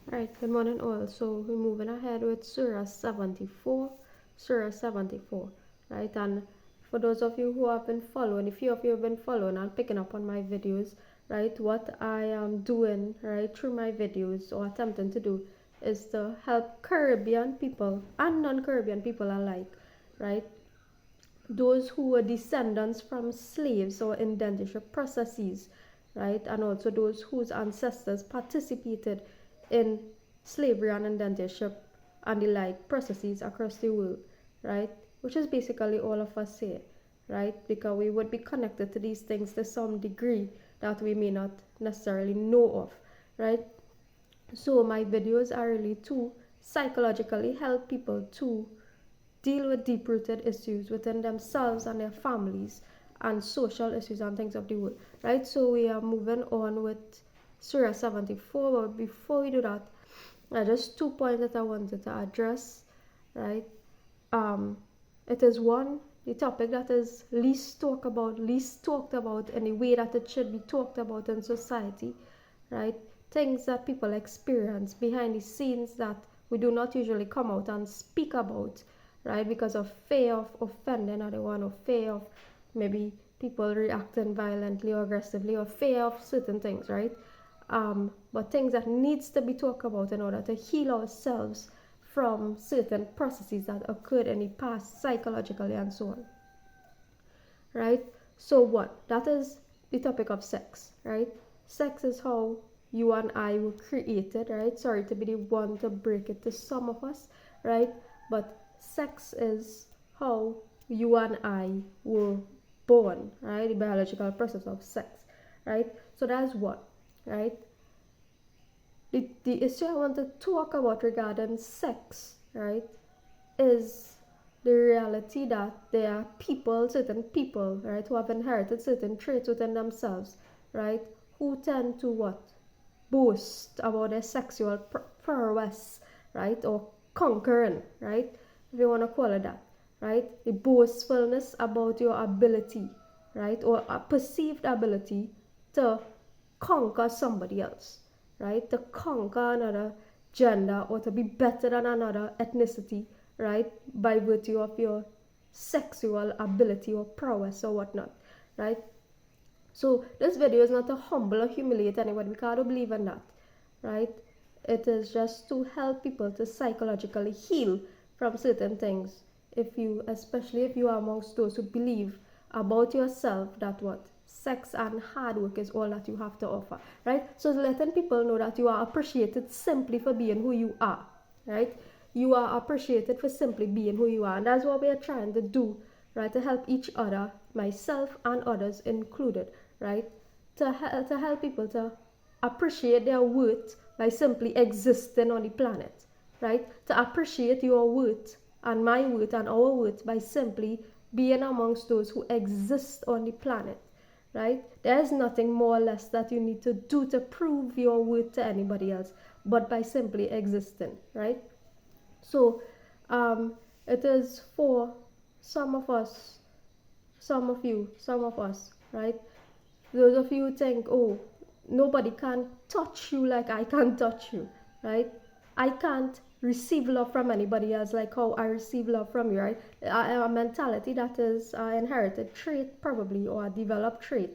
Right, good morning all. So we're moving ahead with Surah 74. Surah 74, right? And for those of you who have been following, if few of you have been following and picking up on my videos, right, what I am doing, right, through my videos or attempting to do is to help Caribbean people and non-Caribbean people alike, right? Those who were descendants from slaves or indentureship processes, right? And also those whose ancestors participated in slavery and indentureship and the like processes across the world, right? Which is basically all of us here, right? Because we would be connected to these things to some degree that we may not necessarily know of, right? So my videos are really to psychologically help people to deal with deep-rooted issues within themselves and their families and social issues and things of the world, right? So we are moving on with Surah 74, but before we do that, just 2 points that I wanted to address, right? It is one, the topic that is least talked about in the way that it should be talked about in society, right? Things that people experience behind the scenes that we do not usually come out and speak about, right? Because of fear of offending anyone, or fear of maybe people reacting violently or aggressively, or fear of certain things, right? But things that needs to be talked about in order to heal ourselves from certain processes that occurred in the past psychologically and so on, right? So what? That is the topic of sex, right? Sex is how you and I were created, right? Sorry to be the one to break it to some of us, right? But sex is how you and I were born, right? The biological process of sex, right? So that's what, right? The issue I want to talk about regarding sex, right, is the reality that there are people, certain people, right, who have inherited certain traits within themselves, right, who tend to what? Boast about their sexual prowess, right, or conquering, right, if you want to call it that, right, the boastfulness about your ability, right, or a perceived ability to conquer somebody else, right, to conquer another gender or to be better than another ethnicity, right, by virtue of your sexual ability or prowess or whatnot, right? So this video is not to humble or humiliate anybody, because I don't believe in that, right? It is just to help people to psychologically heal from certain things. Especially if you are amongst those who believe about yourself that what? Sex and hard work is all that you have to offer, right? So letting people know that you are appreciated simply for being who you are, right? You are appreciated for simply being who you are, and that's what we are trying to do, right? To help each other, myself and others included, right? To help people to appreciate their worth by simply existing on the planet, right? To appreciate your worth and my worth and our worth by simply being amongst those who exist on the planet, right? There is nothing more or less that you need to do to prove your worth to anybody else, but by simply existing, right? So, it is for some of us, some of you, some of us, right? Those of you who think, oh, nobody can touch you like I can touch you, right? I can't receive love from anybody else like how I receive love from you, right? A mentality that is an inherited trait, probably, or a developed trait,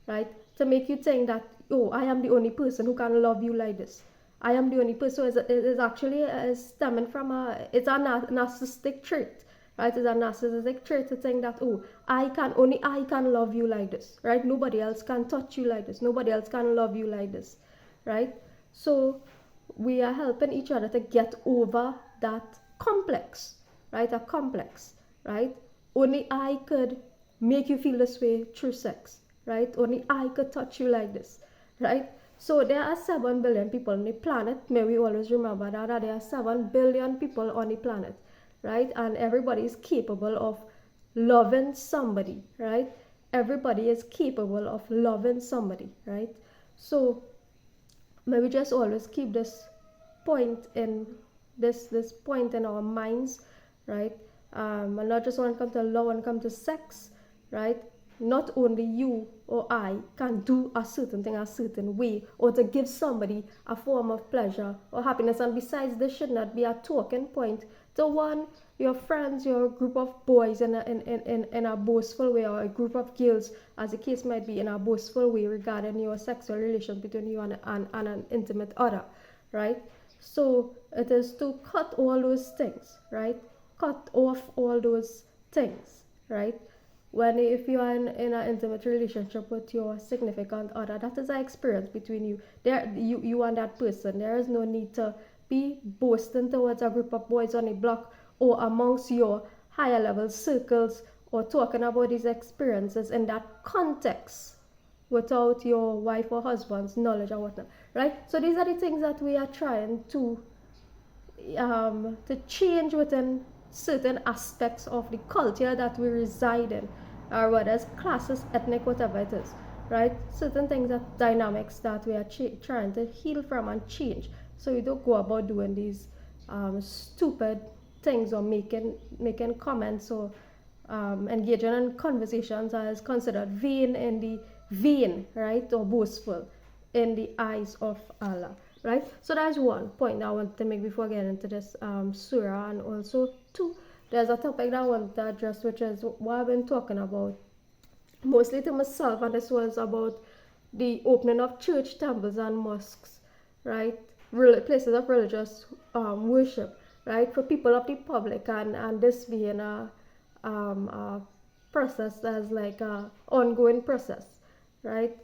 right? To make you think that, oh, I am the only person who can love you like this. I am the only person. So it is actually stemming from it's a narcissistic trait, right? It's a narcissistic trait to think that, oh, only I can love you like this, right? Nobody else can touch you like this. Nobody else can love you like this, right? So we are helping each other to get over that complex, right? A complex, right? Only I could make you feel this way through sex, right? Only I could touch you like this, right? So there are 7 billion people on the planet. May we always remember that there are 7 billion people on the planet, right? And everybody is capable of loving somebody, right? Everybody is capable of loving somebody, right? So maybe just always keep this point in our minds, right? And not just when it comes to love, when it comes to sex, right? not only you or I can do a certain thing a certain way, or to give somebody a form of pleasure or happiness. And besides, this should not be a talking point to one, your friends, your group of boys in a boastful way, or a group of girls, as the case might be, in a boastful way regarding your sexual relation between you and an intimate other, right? So it is to cut all those things, right? Cut off all those things, right? When if you are in an intimate relationship with your significant other, that is an experience between you. You and that person. There is no need to be boasting towards a group of boys on a block or amongst your higher level circles, or talking about these experiences in that context without your wife or husband's knowledge or whatnot, right? So these are the things that we are trying to change within certain aspects of the culture that we reside in, or whether it's classes, ethnic, whatever it is, right? Certain things, that dynamics that we are trying to heal from and change, so we don't go about doing these stupid things, or making comments, or engaging in conversations that is considered vain, right, or boastful in the eyes of Allah, right? So that's one point I want to make before getting into this surah. And also, two, there's a topic that I want to address, which is what I've been talking about mostly to myself, and this was about the opening of church, temples, and mosques, right? Places of religious worship, right, for people of the public, and this being a process that's like a ongoing process, right,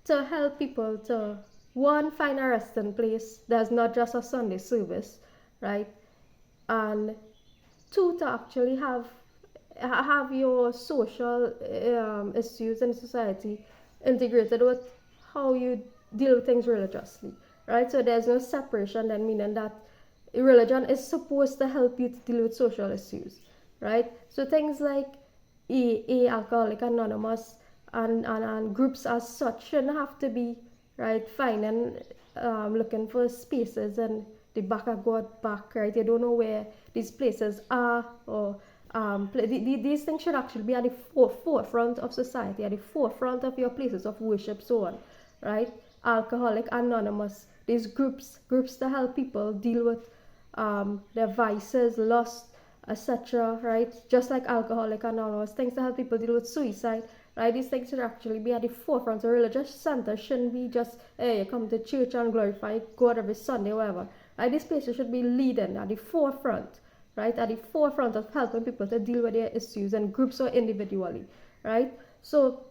to help people to, one, find a resting place that's not just a Sunday service, right, and two, to actually have your social issues in society integrated with how you deal with things religiously, right? So there's no separation, then, meaning that religion is supposed to help you to deal with social issues, right? So things like Alcoholic Anonymous, and groups as such shouldn't have to be, right, finding looking for spaces in the back of God back, right? You don't know where these places are, or these things should actually be at the forefront of society, at the forefront of your places of worship, so on, right? Alcoholic Anonymous, these groups to help people deal with their vices, lust, etc., right? Just like Alcoholic Anonymous, things to help people deal with suicide, right? These things should actually be at the forefront. A religious center shouldn't be just, hey, you come to church and glorify God every Sunday, whatever, right? These places should be leading at the forefront, right? At the forefront of helping people to deal with their issues, in groups or individually, right? So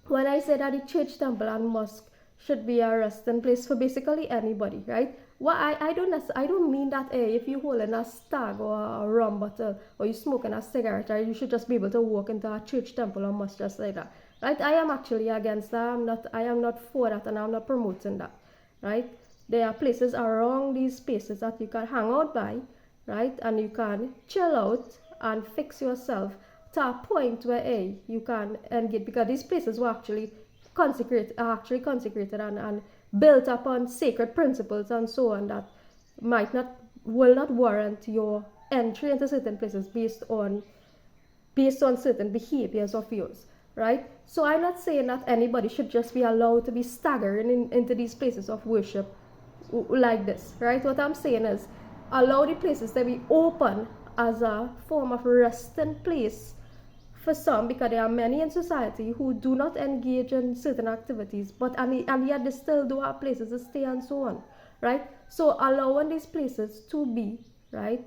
when I say that the church, temple, and mosque should be a resting place for basically anybody, right? Well, I don't mean that, hey, if you holding a stag or a rum bottle, or you smoking a cigarette, right, you should just be able to walk into a church, temple, or mosque just like that, right? I am actually against that. I am not for that, and I'm not promoting that, right? There are places around these spaces that you can hang out by, right, and you can chill out and fix yourself to a point where, hey, you can engage, because these places were actually consecrated and built upon sacred principles and so on, that will not warrant your entry into certain places based on certain behaviors of yours, right? So I'm not saying that anybody should just be allowed to be staggering into these places of worship like this, right? What I'm saying is, allow the places to be open as a form of resting place for some, because there are many in society who do not engage in certain activities, but and yet they still do have places to stay and so on, right? So allowing these places to be, right,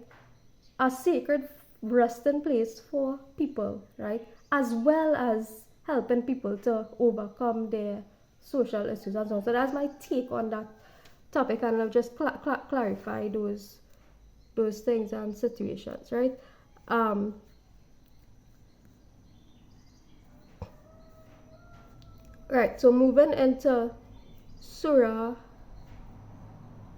a sacred resting place for people, right, as well as helping people to overcome their social issues and so on. So that's my take on that topic, and I'll just clarify those things and situations, right? Right, so moving into Surah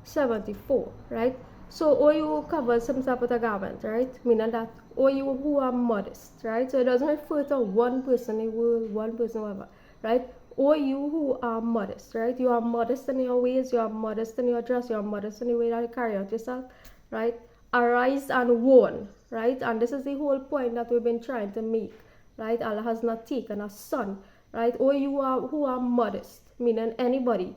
74, right? So, or you cover some type of a garment, right? Meaning that, or you who are modest, right? So it doesn't refer to one person in the world, one person, whatever, right? Or you who are modest, right? You are modest in your ways, you are modest in your dress, you are modest in the way that you carry out yourself, right? Arise and warn, right? And this is the whole point that we've been trying to make, right? Allah has not taken a son, right? Or you are who are modest, meaning anybody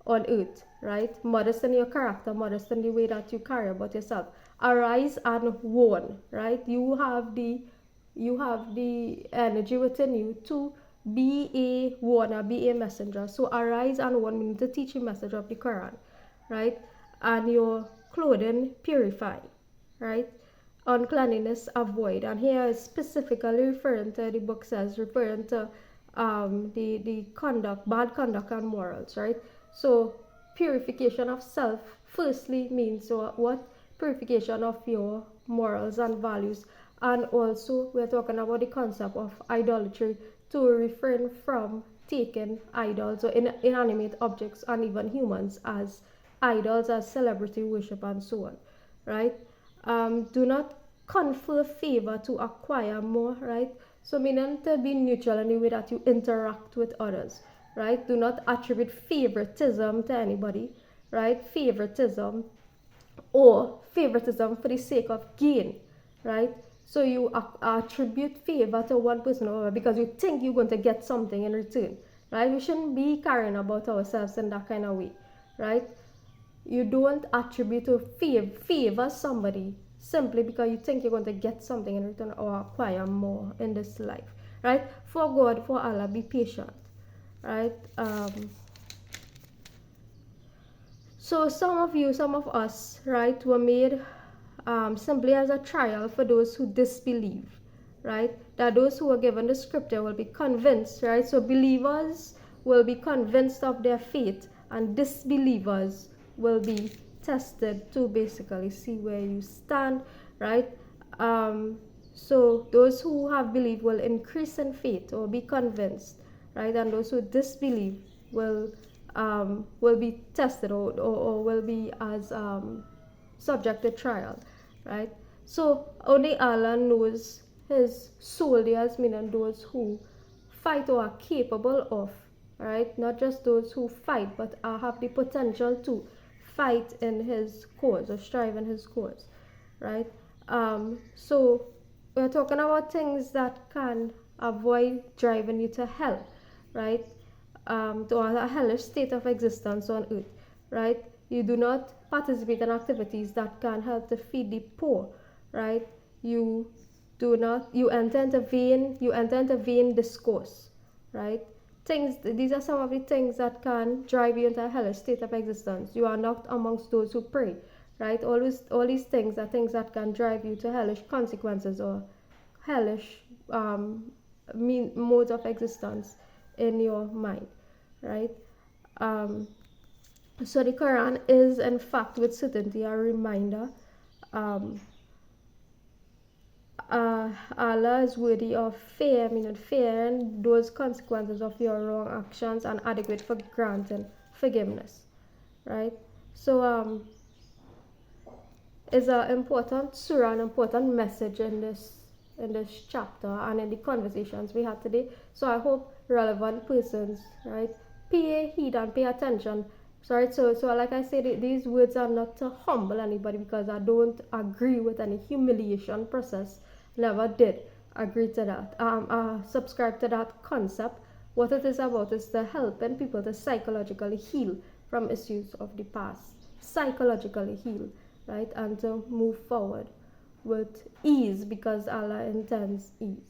on earth, right? Modest in your character, modest in the way that you carry about yourself. Arise and warn, right? You have the energy within you to be a warner, be a messenger. So arise and warn means the teaching message of the Quran, right? And your clothing purify, right? Uncleanliness avoid. And here is specifically referring to, the book says, referring to the conduct, bad conduct and morals, right? So purification of self firstly means what? Purification of your morals and values. And also we're talking about the concept of idolatry, to refrain from taking idols or inanimate objects and even humans as idols, as celebrity worship and so on, right? Do not confer favor to acquire more, right? So meaning to be neutral in the way that you interact with others, right? Do not attribute favoritism to anybody, right? Favoritism for the sake of gain, right? So you attribute favor to one person over because you think you're going to get something in return, right? We shouldn't be caring about ourselves in that kind of way, right? You don't attribute or favor somebody simply because you think you're going to get something in return or acquire more in this life, right? For God, for Allah, be patient, right? So some of us, right, were made simply as a trial for those who disbelieve, right? That those who are given the scripture will be convinced, right? So believers will be convinced of their faith, and disbelievers will be tested to basically see where you stand, right? So those who have believed will increase in faith or be convinced, right? And those who disbelieve will be tested, or will be as subject to trial, right? So only Allah knows his soldiers, meaning those who fight or are capable of, right? Not just those who fight, but have the potential to fight in his cause or strive in his cause, right? So we're talking about things that can avoid driving you to hell, right? To a hellish state of existence on earth, right? You do not participate in activities that can help to feed the poor, right? You enter into vain discourse, right? These are some of the things that can drive you into a hellish state of existence. You are not amongst those who pray, right? All these things are things that can drive you to hellish consequences or hellish modes of existence in your mind, right? So the Quran is in fact with certainty a reminder. Allah is worthy of fear, meaning fearing those consequences of your wrong actions, and adequate for granting forgiveness, right? So is an important surah, an important message in this chapter and in the conversations we had today. So I hope relevant persons, right, pay heed and pay attention. So like I said, these words are not to humble anybody, because I don't agree with any humiliation process. Never did agree to that. Subscribe to that concept. What it is about is to helping people to psychologically heal from issues of the past. Psychologically heal, right, and to move forward with ease, because Allah intends ease.